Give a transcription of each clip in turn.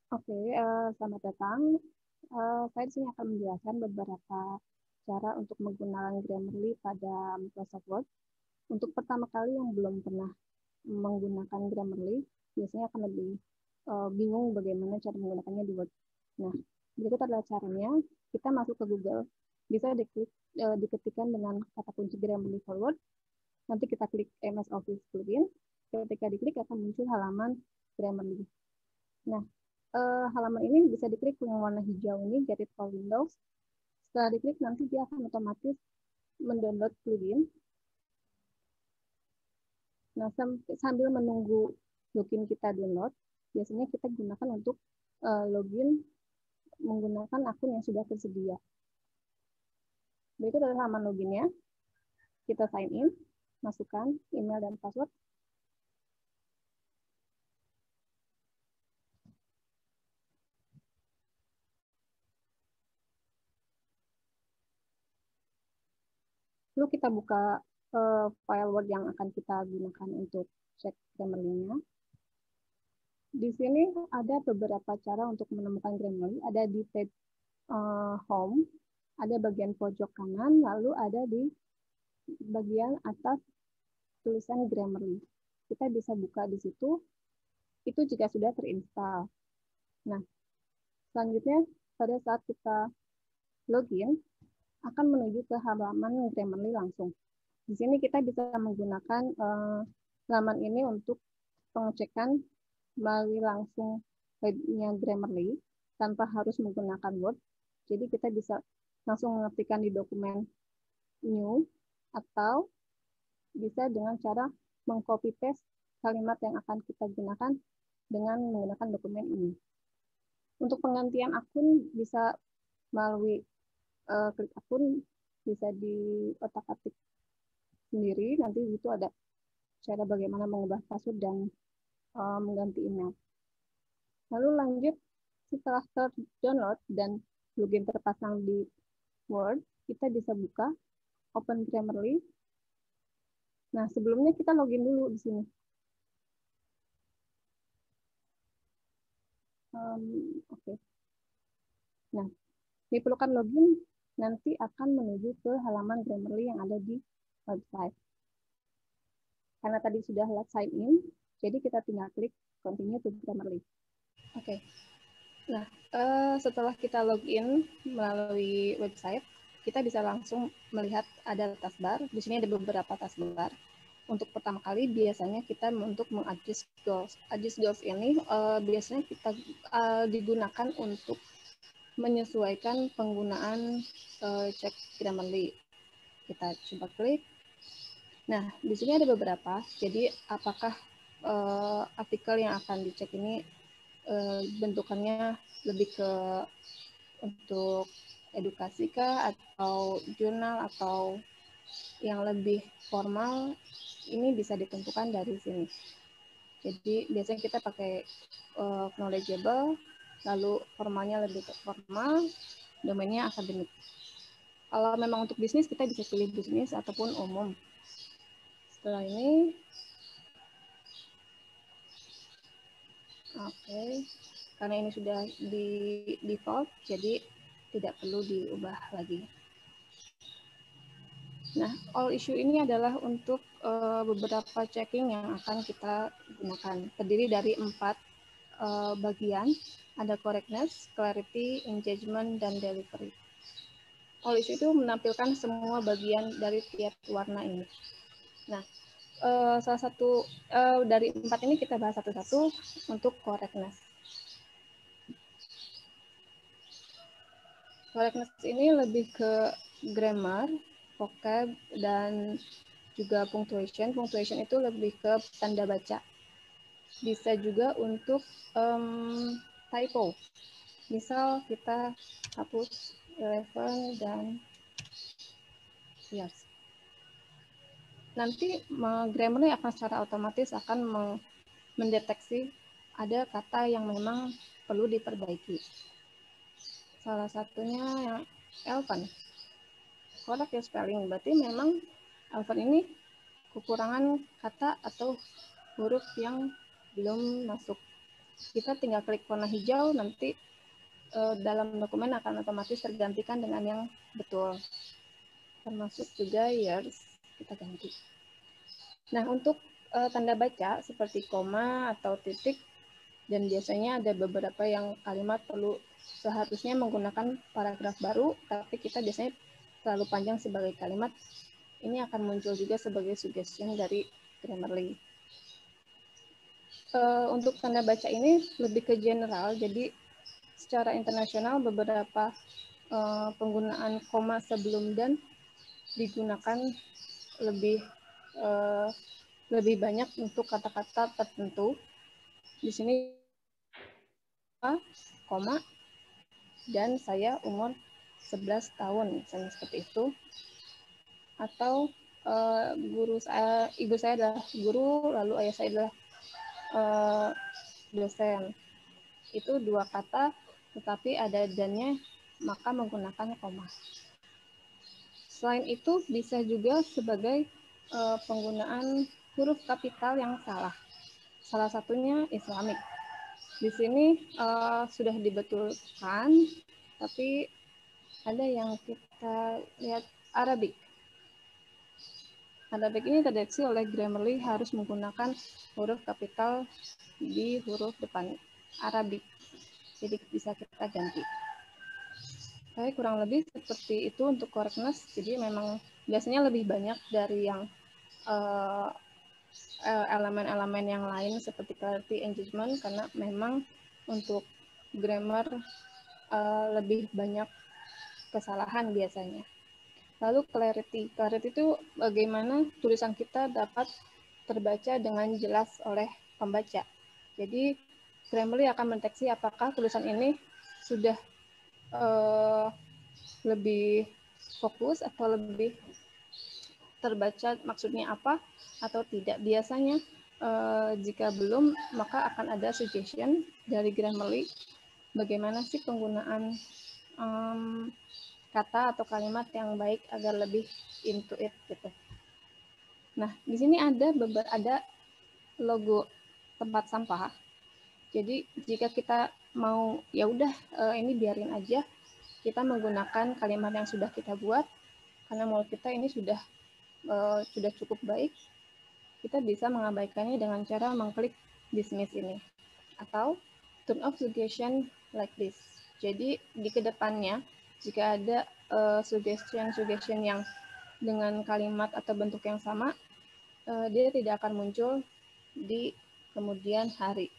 Oke, selamat datang. Saya di sini akan menjelaskan beberapa cara untuk menggunakan Grammarly pada Microsoft Word. Untuk pertama kali yang belum pernah menggunakan Grammarly, biasanya akan lebih bingung bagaimana cara menggunakannya di Word. Nah, berikut adalah caranya. Kita masuk ke Google, bisa diketikkan dengan kata kunci Grammarly for Word. Nanti kita klik MS Office Plugin. Ketika diklik akan muncul halaman Grammarly. Nah, halaman ini bisa diklik yang warna hijau ini, Get It for Windows. Setelah diklik, nanti dia akan otomatis mendownload plugin. Nah, sambil menunggu login kita download, biasanya kita gunakan untuk login menggunakan akun yang sudah tersedia. Berikut adalah halaman loginnya. Kita sign in, masukkan email dan password. Lalu kita buka file Word yang akan kita gunakan untuk cek Grammarly-nya. Di sini ada beberapa cara untuk menemukan Grammarly. Ada di tab Home, ada bagian pojok kanan, lalu ada di bagian atas tulisan Grammarly. Kita bisa buka di situ, itu jika sudah terinstall. Nah, selanjutnya pada saat kita login, akan menuju ke halaman Grammarly langsung. Di sini kita bisa menggunakan halaman ini untuk pengecekan melalui langsung webnya Grammarly tanpa harus menggunakan Word. Jadi kita bisa langsung mengetikkan di dokumen new atau bisa dengan cara mengcopy paste kalimat yang akan kita gunakan dengan menggunakan dokumen ini. Untuk penggantian akun bisa melalui klik akun, bisa di otak-atik sendiri, nanti itu ada cara bagaimana mengubah password dan mengganti email. Lalu lanjut, setelah terdownload dan login terpasang di Word, kita bisa buka Open Grammarly. Nah, sebelumnya kita login dulu di sini. Oke. Nah, diperlukan login, nanti akan menuju ke halaman Grammarly yang ada di website. Karena tadi sudah sign in, jadi kita tinggal klik Continue to Grammarly. Oke. Nah, setelah kita login melalui website, kita bisa langsung melihat ada taskbar. Di sini ada beberapa taskbar. Untuk pertama kali biasanya kita untuk mengadjust goals. Adjust goals ini biasanya kita digunakan untuk menyesuaikan penggunaan cek Grammarly. Kita coba klik. Nah, di sini ada beberapa. Jadi, apakah artikel yang akan dicek ini bentukannya lebih ke untuk edukasi kah, atau jurnal, atau yang lebih formal, ini bisa ditentukan dari sini. Jadi biasanya kita pakai knowledgeable, lalu formalnya lebih ke formal, domainnya akademik. Kalau memang untuk bisnis, kita bisa pilih bisnis ataupun umum. Setelah ini, oke, karena ini sudah di default, jadi tidak perlu diubah lagi. Nah, all issue ini adalah untuk beberapa checking yang akan kita gunakan. Terdiri dari 4 bagian, ada correctness, clarity, engagement, dan delivery. All issue itu menampilkan semua bagian dari tiap warna ini. Nah, salah satu dari 4 ini kita bahas satu-satu untuk correctness. Correctness ini lebih ke grammar, vocab, dan juga punctuation. Punctuation itu lebih ke tanda baca. Bisa juga untuk typo. Misal kita hapus 11 dan years. Nanti Grammarly akan secara otomatis akan mendeteksi ada kata yang memang perlu diperbaiki. Salah satunya yang Elvan. Correct your spelling. Berarti memang Elvan ini kekurangan kata atau huruf yang belum masuk. kita tinggal klik warna hijau, nanti dalam dokumen akan otomatis tergantikan dengan yang betul. Termasuk juga years, kita ganti. Nah, untuk tanda baca seperti koma atau titik, dan biasanya ada beberapa yang kalimat perlu seharusnya menggunakan paragraf baru, tapi kita biasanya terlalu panjang sebagai kalimat. Ini akan muncul juga sebagai suggestion dari Grammarly. Untuk tanda baca ini lebih ke general, jadi secara internasional beberapa penggunaan koma sebelum dan digunakan lebih banyak untuk kata-kata tertentu. Di sini koma dan saya umur 11 tahun, misalnya seperti itu. Atau ibu saya adalah guru, lalu ayah saya adalah dosen. Itu dua kata, tetapi ada dannya, maka menggunakan koma. Selain itu, bisa juga sebagai penggunaan huruf kapital yang salah. Salah satunya Islamic. Di sini sudah dibetulkan, tapi ada yang kita lihat Arabic. Arabic ini terdeteksi oleh Grammarly harus menggunakan huruf kapital di huruf depan Arabic. Jadi bisa kita ganti. Saya kurang lebih seperti itu untuk correctness. Jadi memang biasanya lebih banyak dari yang elemen-elemen yang lain seperti clarity engagement, karena memang untuk grammar lebih banyak kesalahan biasanya. Lalu clarity. Clarity itu bagaimana tulisan kita dapat terbaca dengan jelas oleh pembaca. Jadi Grammarly akan mendeteksi apakah tulisan ini sudah lebih fokus atau lebih terbaca maksudnya apa atau tidak. Biasanya jika belum, maka akan ada suggestion dari Grammarly bagaimana sih penggunaan kata atau kalimat yang baik agar lebih into it gitu. Nah, di sini ada logo tempat sampah. Jadi jika kita mau ya udah ini biarin aja, kita menggunakan kalimat yang sudah kita buat karena menurut kita ini sudah cukup baik, kita bisa mengabaikannya dengan cara mengklik dismiss ini atau turn off suggestion like this. Jadi di kedepannya jika ada suggestion yang dengan kalimat atau bentuk yang sama, dia tidak akan muncul di kemudian hari.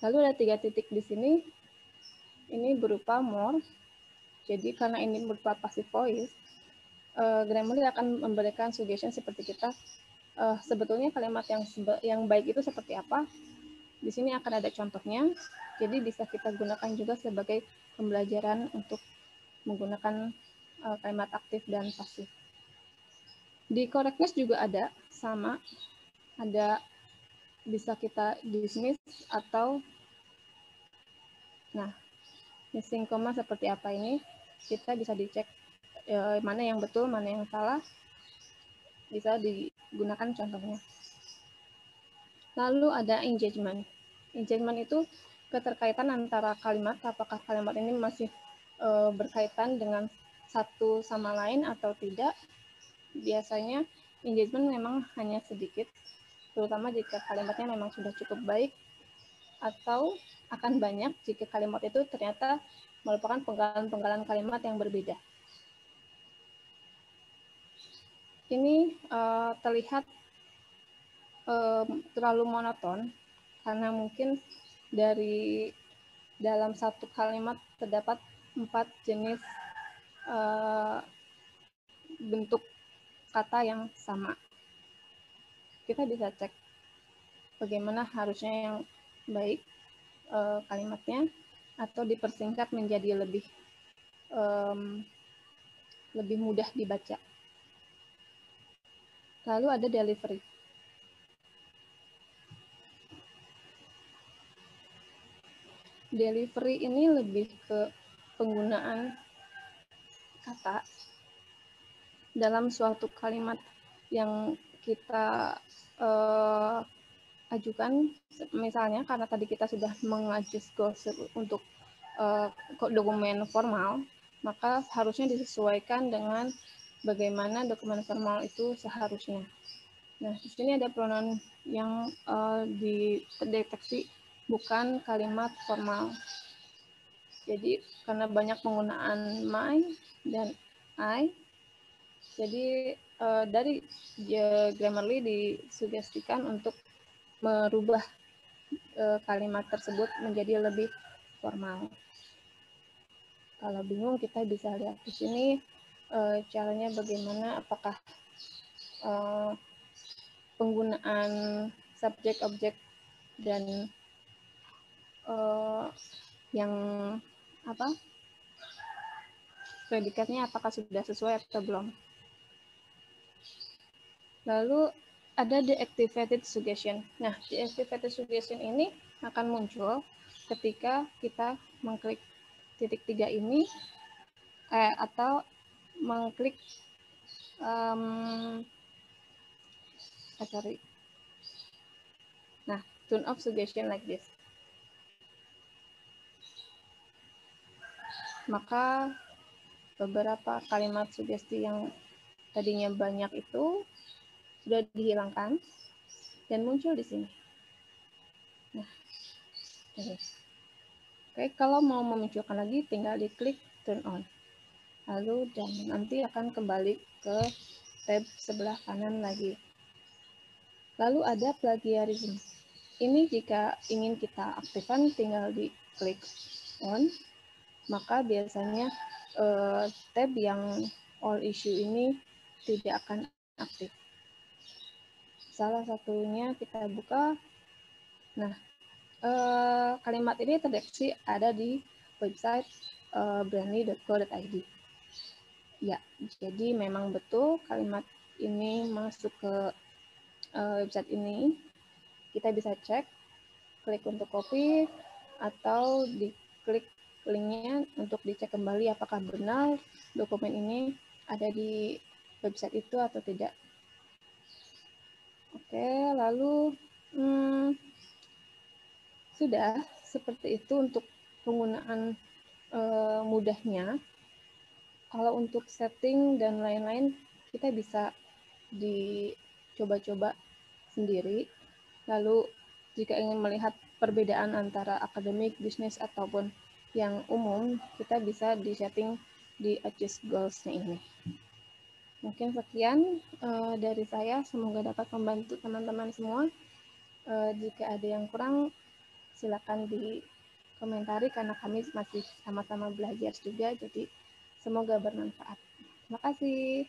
Lalu ada 3 titik di sini, ini berupa more. Jadi karena ini berupa passive voice, Grammarly akan memberikan suggestion seperti kita. Sebetulnya kalimat yang baik itu seperti apa? Di sini akan ada contohnya. Jadi bisa kita gunakan juga sebagai pembelajaran untuk menggunakan kalimat aktif dan pasif. Di correctness juga ada, sama. Ada bisa kita dismiss atau nah, missing comma seperti apa ini, kita bisa dicek mana yang betul, mana yang salah, bisa digunakan contohnya. Lalu ada engagement. Engagement itu keterkaitan antara kalimat, apakah kalimat ini masih berkaitan dengan satu sama lain atau tidak. Biasanya engagement memang hanya sedikit, terutama jika kalimatnya memang sudah cukup baik, atau akan banyak jika kalimat itu ternyata merupakan penggalan-penggalan kalimat yang berbeda. Ini terlihat terlalu monoton karena mungkin dari dalam satu kalimat terdapat 4 jenis bentuk kata yang sama. Kita bisa cek bagaimana harusnya yang baik kalimatnya, atau dipersingkat menjadi lebih mudah dibaca. Lalu ada delivery. Delivery ini lebih ke penggunaan kata dalam suatu kalimat yang kita ajukan, misalnya karena tadi kita sudah mengadjust goals untuk dokumen formal, maka harusnya disesuaikan dengan bagaimana dokumen formal itu seharusnya. Nah, di sini ada pronoun yang dideteksi bukan kalimat formal. Jadi, karena banyak penggunaan my dan I, jadi dari Grammarly disugestikan untuk merubah kalimat tersebut menjadi lebih formal. Kalau bingung, kita bisa lihat di sini caranya bagaimana, apakah penggunaan subjek, objek, dan yang predikatnya apakah sudah sesuai atau belum. Lalu ada deactivated suggestion. Nah, deactivated suggestion ini akan muncul ketika kita mengklik titik 3 ini atau mengklik nah, turn off suggestion like this. Maka beberapa kalimat sugesti yang tadinya banyak itu sudah dihilangkan dan muncul di sini. Nah, ini. Oke, kalau mau memunculkan lagi, tinggal diklik turn on. Lalu dan nanti akan kembali ke tab sebelah kanan lagi. Lalu ada plagiarism. Ini jika ingin kita aktifkan, tinggal diklik on, maka biasanya tab yang all issue ini tidak akan aktif. Salah satunya kita buka. Nah, kalimat ini terdeteksi ada di website brandly.co.id. Ya, jadi memang betul kalimat ini masuk ke website ini. Kita bisa cek, klik untuk copy, atau diklik linknya untuk dicek kembali apakah benar dokumen ini ada di website itu atau tidak. Oke, lalu sudah seperti itu untuk penggunaan mudahnya. Kalau untuk setting dan lain-lain, kita bisa dicoba-coba sendiri. Lalu jika ingin melihat perbedaan antara akademik, bisnis, ataupun yang umum, kita bisa di-setting di adjust goals-nya ini. Mungkin sekian dari saya, semoga dapat membantu teman-teman semua. Jika ada yang kurang, silakan dikomentari karena kami masih sama-sama belajar juga, jadi semoga bermanfaat. Terima kasih.